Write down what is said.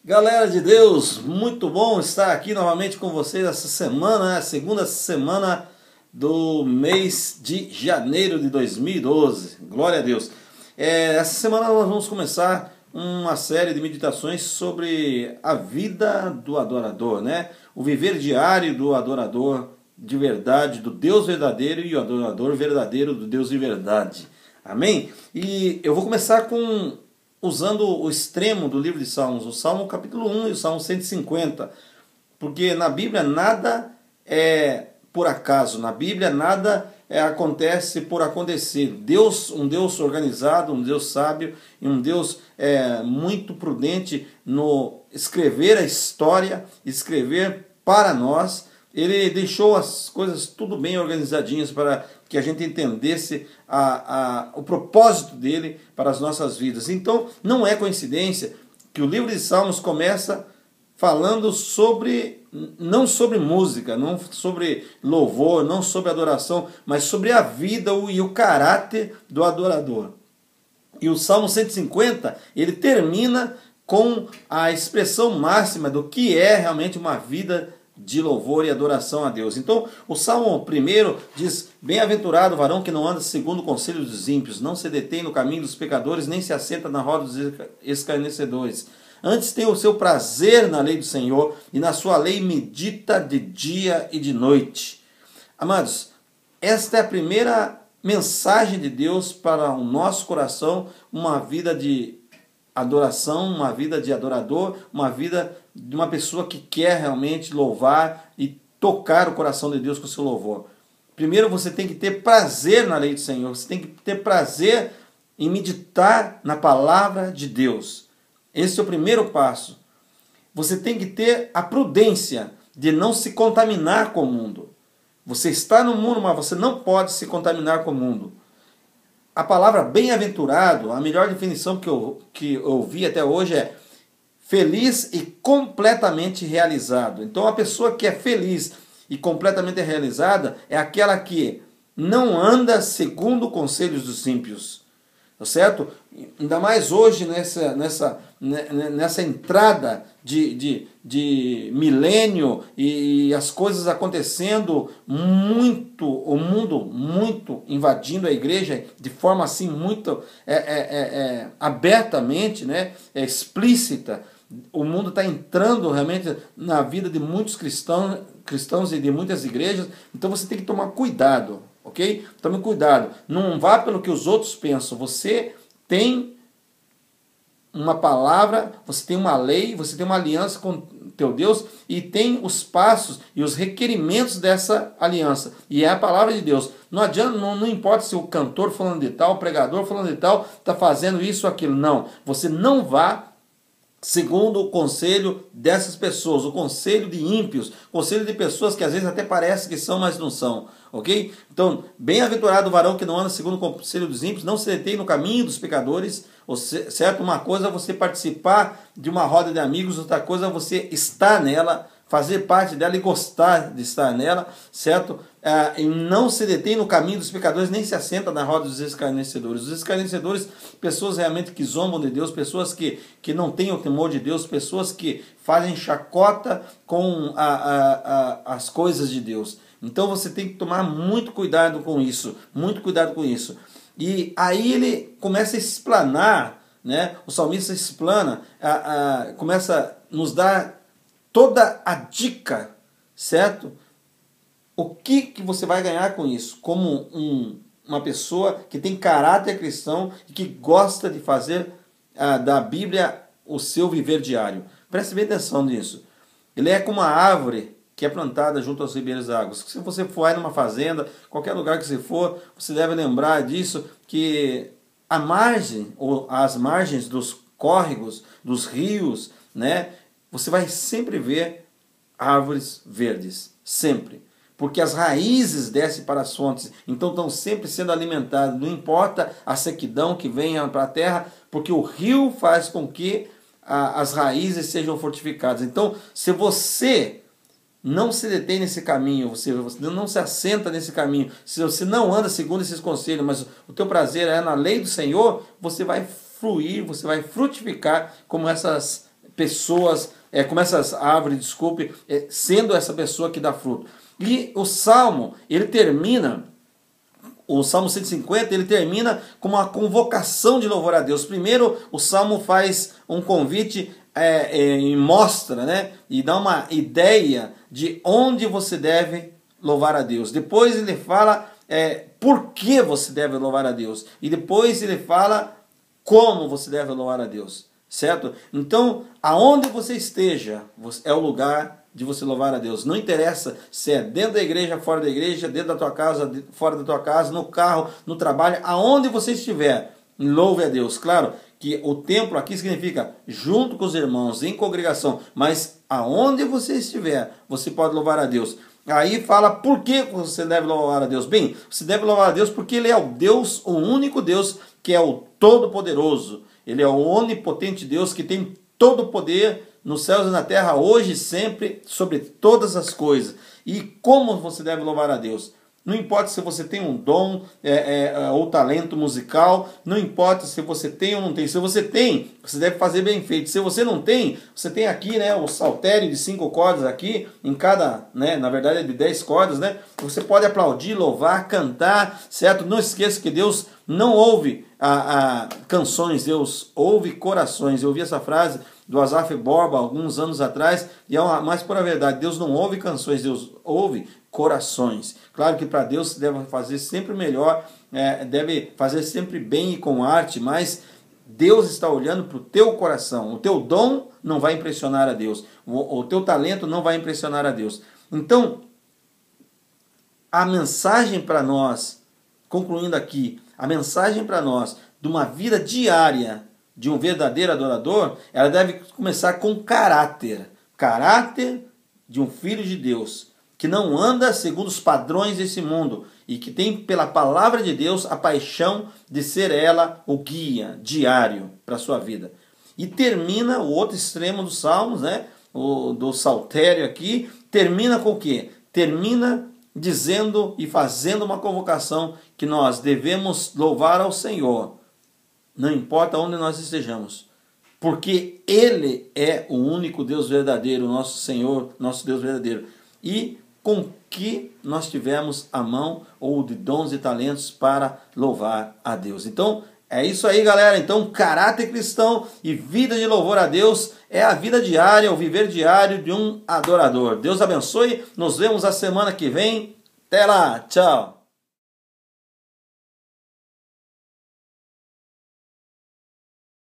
Galera de Deus, muito bom estar aqui novamente com vocês essa semana, a segunda semana do mês de janeiro de 2012. Glória a Deus. Essa semana nós vamos começar uma série de meditações sobre a vida do adorador, né? O viver diário do adorador de verdade, do Deus verdadeiro, e o adorador verdadeiro do Deus de verdade. Amém? E eu vou começar usando o extremo do livro de Salmos, o Salmo capítulo 1 e o Salmo 150, porque na Bíblia nada é por acaso, na Bíblia nada acontece por acontecer. Deus, um Deus organizado, um Deus sábio e um Deus muito prudente no escrever a história, escrever para nós. Ele deixou as coisas tudo bem organizadinhas para que a gente entendesse o propósito dele para as nossas vidas. Então, não é coincidência que o livro de Salmos começa falando não sobre música, não sobre louvor, não sobre adoração, mas sobre a vida e o caráter do adorador. E o Salmo 150, ele termina com a expressão máxima do que é realmente uma vida de louvor e adoração a Deus. Então, o Salmo 1 diz: bem-aventurado o varão que não anda segundo o conselho dos ímpios, não se detém no caminho dos pecadores, nem se assenta na roda dos escarnecedores. Antes tem o seu prazer na lei do Senhor, e na sua lei medita de dia e de noite. Amados, esta é a primeira mensagem de Deus para o nosso coração, uma vida de adoração, uma vida de adorador, uma vida de uma pessoa que quer realmente louvar e tocar o coração de Deus com o seu louvor. Primeiro você tem que ter prazer na lei do Senhor, você tem que ter prazer em meditar na palavra de Deus. Esse é o primeiro passo. Você tem que ter a prudência de não se contaminar com o mundo. Você está no mundo, mas você não pode se contaminar com o mundo. A palavra bem-aventurado, a melhor definição que eu ouvi até hoje é feliz e completamente realizado. Então a pessoa que é feliz e completamente realizada é aquela que não anda segundo conselhos dos ímpios. Tá certo? Ainda mais hoje nessa entrada de milênio e as coisas acontecendo muito, o mundo muito invadindo a igreja de forma assim muito abertamente, né, explícita. O mundo está entrando realmente na vida de muitos cristãos e de muitas igrejas, então você tem que tomar cuidado. Ok? Tome cuidado. Não vá pelo que os outros pensam. Você tem uma palavra, você tem uma lei, você tem uma aliança com teu Deus e tem os passos e os requerimentos dessa aliança. E é a palavra de Deus. Não adianta, não importa se o cantor falando de tal, o pregador falando de tal, está fazendo isso ou aquilo. Não. Você não vá segundo o conselho dessas pessoas, o conselho de ímpios, o conselho de pessoas que às vezes até parece que são, mas não são, ok? Então, bem-aventurado o varão que não anda segundo o conselho dos ímpios, não se detém no caminho dos pecadores, certo? Uma coisa é você participar de uma roda de amigos, outra coisa é você estar nela, fazer parte dela e gostar de estar nela, certo? E não se detém no caminho dos pecadores, nem se assenta na roda dos escarnecedores. Os escarnecedores, pessoas realmente que zombam de Deus, pessoas que não têm o temor de Deus, pessoas que fazem chacota com as coisas de Deus. Então você tem que tomar muito cuidado com isso, muito cuidado com isso. E aí ele começa a explanar, né? O salmista explana, começa a nos dar toda a dica, certo? O que você vai ganhar com isso? Como uma pessoa que tem caráter cristão e que gosta de fazer da Bíblia o seu viver diário. Preste bem atenção nisso. Ele é como uma árvore que é plantada junto aos ribeiros das águas. Se você for aí numa fazenda, qualquer lugar que você for, você deve lembrar disso, que a margem, ou as margens dos córregos, dos rios, né, você vai sempre ver árvores verdes, sempre. Porque as raízes descem para as fontes, então estão sempre sendo alimentadas. Não importa a sequidão que venha para a terra, porque o rio faz com que as raízes sejam fortificadas. Então, se você não se detém nesse caminho, você não se assenta nesse caminho, se você não anda segundo esses conselhos, mas o teu prazer é na lei do Senhor, você vai fluir, você vai frutificar como essas pessoas, como essas árvores, desculpe, sendo essa pessoa que dá fruto. E o Salmo, ele termina, o Salmo 150, ele termina com uma convocação de louvor a Deus. Primeiro, o Salmo faz um convite e mostra, né, e dá uma ideia de onde você deve louvar a Deus. Depois ele fala por que você deve louvar a Deus. E depois ele fala como você deve louvar a Deus. Certo? Então, aonde você esteja, é o lugar de você louvar a Deus. Não interessa se é dentro da igreja, fora da igreja, dentro da tua casa, fora da tua casa, no carro, no trabalho, aonde você estiver, louve a Deus. Claro que o templo aqui significa junto com os irmãos, em congregação, mas aonde você estiver, você pode louvar a Deus. Aí fala por que você deve louvar a Deus. Bem, você deve louvar a Deus porque Ele é o Deus, o único Deus que é o Todo-Poderoso. Ele é o onipotente Deus que tem todo o poder nos céus e na terra, hoje e sempre, sobre todas as coisas. E como você deve louvar a Deus? Não importa se você tem um dom ou talento musical, não importa se você tem ou não tem. Se você tem, você deve fazer bem feito. Se você não tem, você tem aqui, né, o saltério de 5 cordas aqui, em cada, né, na verdade é de 10 cordas, né? Você pode aplaudir, louvar, cantar, certo? Não esqueça que Deus não ouve canções, Deus ouve corações. Eu ouvi essa frase do Asaf Borba alguns anos atrás, e é uma mais pura verdade. Deus não ouve canções, Deus ouve corações. Claro que para Deus se deve fazer sempre melhor, deve fazer sempre bem e com arte, mas Deus está olhando para o teu coração. O teu dom não vai impressionar a Deus, o teu talento não vai impressionar a Deus. Então, a mensagem para nós, concluindo aqui, a mensagem para nós de uma vida diária de um verdadeiro adorador, ela deve começar com caráter. Caráter de um filho de Deus, que não anda segundo os padrões desse mundo e que tem pela palavra de Deus a paixão de ser ela o guia diário para a sua vida. E termina o outro extremo dos Salmos, né? Do saltério aqui, termina com o quê? Termina dizendo e fazendo uma convocação que nós devemos louvar ao Senhor, não importa onde nós estejamos, porque Ele é o único Deus verdadeiro, nosso Senhor, nosso Deus verdadeiro, e com que nós tivemos a mão ou de dons e talentos para louvar a Deus. Então, é isso aí, galera. Então, caráter cristão e vida de louvor a Deus é a vida diária, o viver diário de um adorador. Deus abençoe. Nos vemos a semana que vem. Até lá. Tchau.